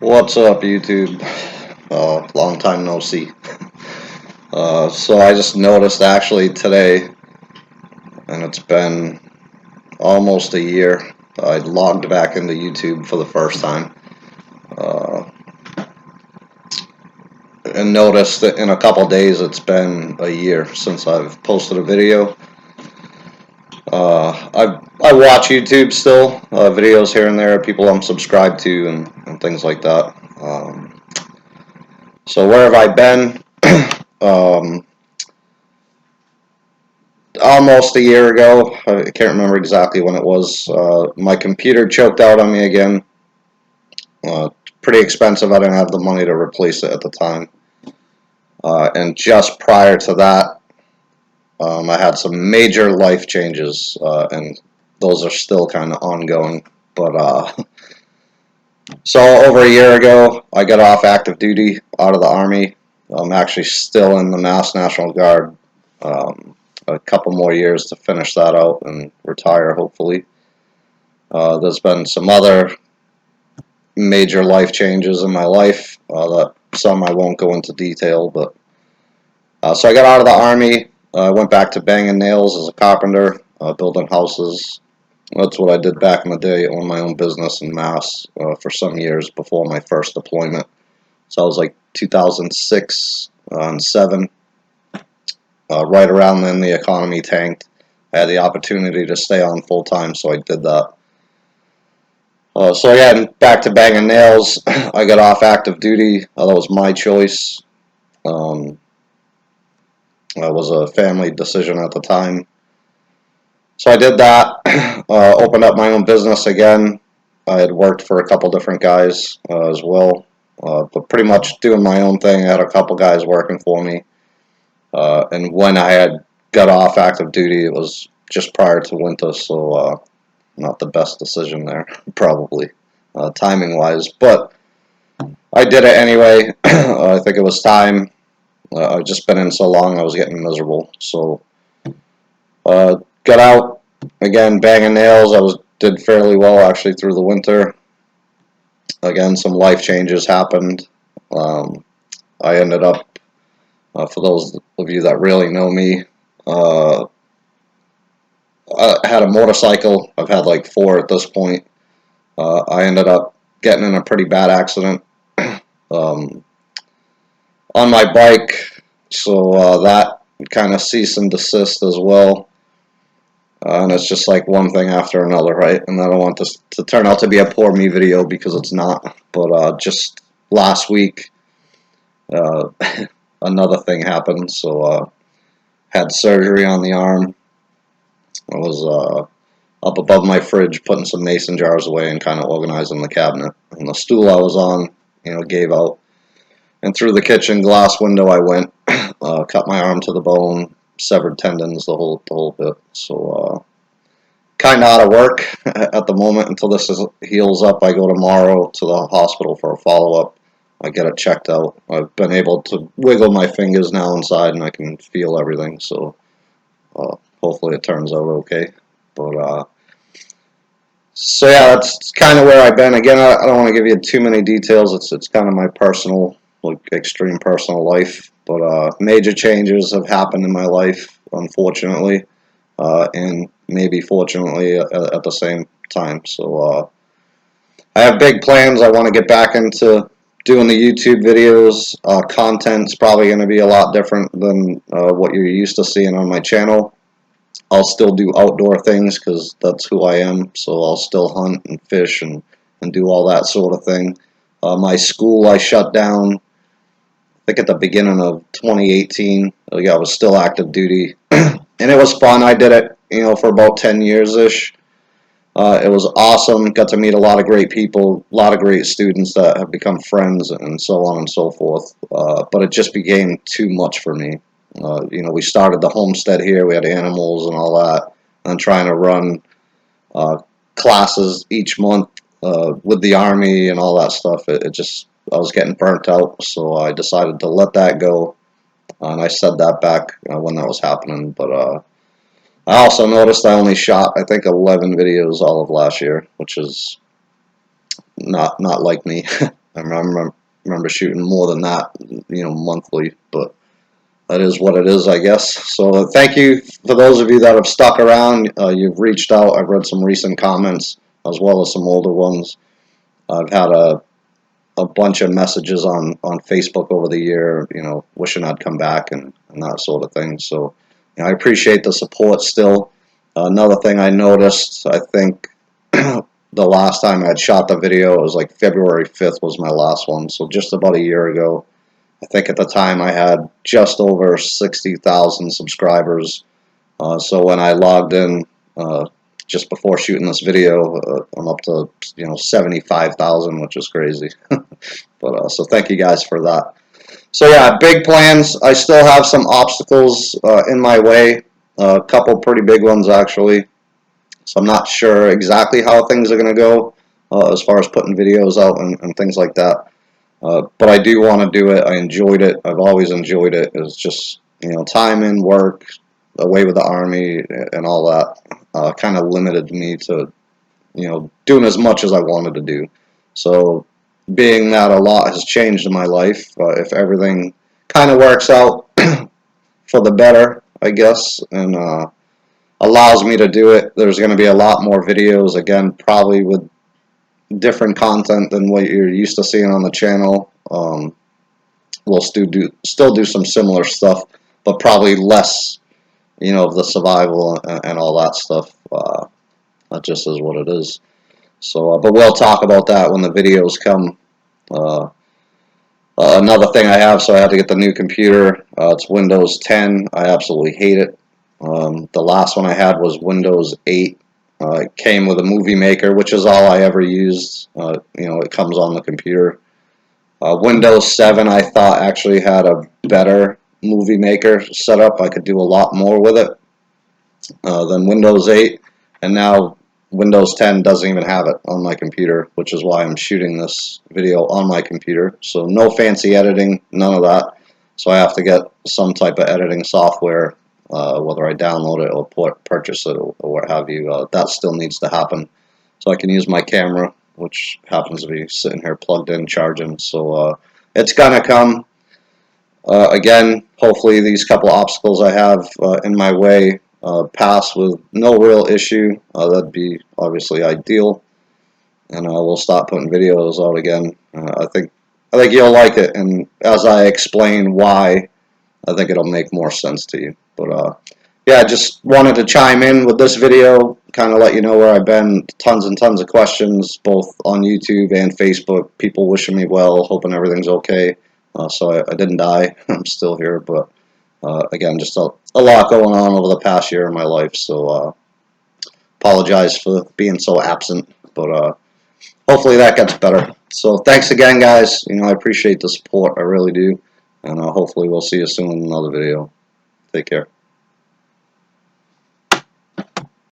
What's up, YouTube? Long time no see. So I just noticed actually today, and it's been almost a year, I logged back into YouTube for the first time, uh, and noticed that in a couple days it's been a year since I've posted a video. I watch YouTube still, videos here and there, people I'm subscribed to, and things like that. So where have I been? um, Almost a year ago. I can't remember exactly when it was. My computer choked out on me again. Pretty expensive. I didn't have the money to replace it at the time. And just prior to that, I had some major life changes, and those are still kind of ongoing. But so over a year ago, I got off active duty out of the Army. I'm actually still in the Mass National Guard. A couple more years to finish that out and retire, hopefully. There's been some other major life changes in my life. That some I won't go into detail, but so I got out of the Army. I went back to banging nails as a carpenter, building houses. That's what I did back in the day. I owned my own business in Mass for some years before my first deployment. So I was like 2006 and 7. Right around then, the economy tanked. I had the opportunity to stay on full time, so I did that. So again, back to banging nails. I got off active duty. That was my choice. Um, it was a family decision at the time. So I did that. Opened up my own business again. I had worked for a couple different guys as well, but pretty much doing my own thing. I had a couple guys working for me. And when I had got off active duty, it was just prior to winter, so not the best decision there, probably, timing wise. But I did it anyway. I think it was time. I've just been in so long, I was getting miserable. So got out again, banging nails. I was did fairly well actually through the winter. Again, some life changes happened. Um, I ended up, for those of you that really know me, uh, I had a motorcycle. I've had like 4 at this point. I ended up getting in a pretty bad accident um, on my bike, so that kind of cease and desist as well. And it's just like one thing after another, right? And I don't want this to turn out to be a poor me video because it's not. But just last week, uh, another thing happened. So had surgery on the arm. I was up above my fridge putting some mason jars away and kind of organizing the cabinet. And the stool I was on, gave out. And through the kitchen glass window I went, cut my arm to the bone, severed tendons, the whole bit. So kind of out of work at the moment until heals up. I go tomorrow to the hospital for a follow-up. I get it checked out. I've been able to wiggle my fingers now inside and I can feel everything. So hopefully it turns out okay. But so yeah, that's kind of where I've been. Again, I don't want to give you too many details. It's kind of my personal, like extreme personal life. But major changes have happened in my life, unfortunately, and maybe fortunately at the same time. So I have big plans. I want to get back into doing the YouTube videos. Content's probably going to be a lot different than what you're used to seeing on my channel. I'll still do outdoor things because that's who I am. So I'll still hunt and fish and do all that sort of thing. My school I shut down, I think at the beginning of 2018. I was still active duty, and it was fun. I did it, for about 10 years ish. It was awesome. Got to meet a lot of great people, a lot of great students that have become friends, and so on and so forth. But it just became too much for me. We started the homestead here. We had animals and all that, and trying to run uh, classes each month with the army and all that stuff. It just I was getting burnt out, so I decided to let that go. And I said that back when that was happening, but I also noticed I only shot I think 11 videos all of last year, which is not like me. I remember shooting more than that, monthly, but that is what it is, I guess. So thank you for those of you that have stuck around. You've reached out. I've read some recent comments as well as some older ones. I've had a bunch of messages on Facebook over the year, wishing I'd come back and that sort of thing. So, I appreciate the support still. Another thing I noticed, I think the last time I had shot the video, it was like February 5th was my last one. So just about a year ago. I think at the time I had just over 60,000 subscribers. So when I logged in just before shooting this video, I'm up to 75,000, which is crazy. But so thank you guys for that. So yeah, big plans. I still have some obstacles in my way. A couple pretty big ones actually. So I'm not sure exactly how things are going to go as far as putting videos out and things like that. But I do want to do it. I enjoyed it. I've always enjoyed it. It's just, time in work, away with the Army and all that kind of limited me to, doing as much as I wanted to do. So being that a lot has changed in my life, if everything kind of works out for the better, I guess, and allows me to do it, there's going to be a lot more videos, again, probably with different content than what you're used to seeing on the channel. We'll still do some similar stuff, but probably less, of the survival and all that stuff. That just is what it is. So, but we'll talk about that when the videos come. Another thing I have, so I had to get the new computer. It's Windows 10. I absolutely hate it. The last one I had was Windows 8. It came with a movie maker, which is all I ever used. It comes on the computer. Windows 7 I thought actually had a better movie maker setup. I could do a lot more with it than Windows 8. And now Windows 10 doesn't even have it on my computer, which is why I'm shooting this video on my computer. So no fancy editing, none of that. So I have to get some type of editing software, whether I download it or purchase it or what have you. That still needs to happen. So I can use my camera, which happens to be sitting here plugged in, charging. So it's gonna come. Again, hopefully these couple obstacles I have in my way pass with no real issue. That'd be obviously ideal, and we'll start putting videos out again. I think you'll like it, and as I explain why, I think it'll make more sense to you. But yeah, I just wanted to chime in with this video, kind of let you know where I've been. Tons and tons of questions, both on YouTube and Facebook. People wishing me well, hoping everything's okay. So I didn't die. I'm still here, but again, just a lot going on over the past year in my life. So apologize for being so absent, but hopefully that gets better. So thanks again, guys. I appreciate the support. I really do. And hopefully we'll see you soon in another video. Take care.